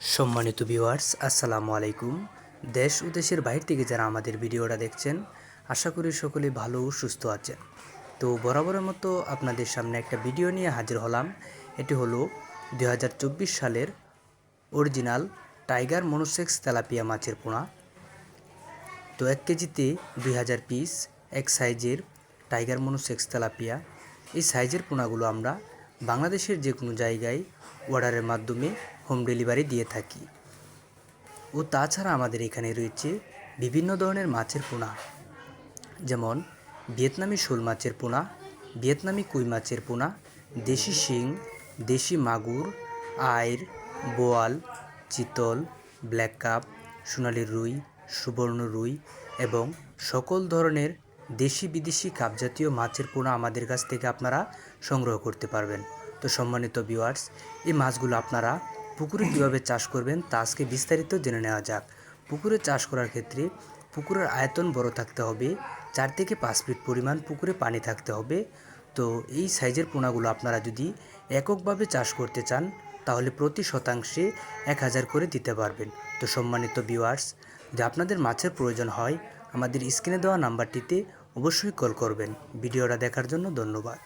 সম্মানিত ভিউয়ার্স, আসসালামু আলাইকুম। দেশ ও দেশের বাইরে থেকে যারা আমাদের ভিডিওটা দেখছেন, আশা করি সকলেই ভালো ও সুস্থ আছেন। তো বরাবরের মতো আপনাদের সামনে একটা ভিডিও নিয়ে হাজির হলাম। এটি হলো 2024 সালের অরিজিনাল টাইগার মনোসেক্স তেলাপিয়া মাছের পোনা। তো 1 কেজিতে 2000 পিস এক সাইজের টাইগার মনোসেক্স তেলাপিয়া। এই সাইজের পোনাগুলো আমরা বাংলাদেশের যে কোনো জায়গায় অর্ডারের মাধ্যমে হোম ডেলিভারি দিয়ে থাকি। ও তাছাড়া আমাদের এখানে রয়েছে বিভিন্ন ধরনের মাছের পোনা, যেমন ভিয়েতনামি শোল মাছের পোনা, ভিয়েতনামি কই মাছের পোনা, দেশি শিং, দেশি মাগুর, আইর, বোয়াল, চিতল, ব্ল্যাক কাপ, সোনালি রুই, সুবর্ণ রুই এবং সকল ধরনের দেশি বিদেশি কাপ জাতীয় মাছের পোনা আমাদের কাছ থেকে আপনারা সংগ্রহ করতে পারবেন। তো সম্মানিত ভিউয়ার্স, এই মাছগুলো আপনারা পুকুরে কীভাবে চাষ করবেন তা আজকে বিস্তারিত জেনে নেওয়া যাক। পুকুরে চাষ করার ক্ষেত্রে পুকুরের আয়তন বড় থাকতে হবে, 4 থেকে 5 ফিট পরিমাণ পুকুরে পানি থাকতে হবে। তো এই সাইজের পোনাগুলো আপনারা যদি এককভাবে চাষ করতে চান তাহলে প্রতি শতাংশে 1000 করে দিতে পারবেন। তো সম্মানিত ভিউয়ার্স, যদি আপনাদের মাছের প্রয়োজন হয় আমাদের স্ক্রিনে দেওয়া নাম্বারটিতে অবশ্যই কল করবেন। ভিডিওটা দেখার জন্য ধন্যবাদ।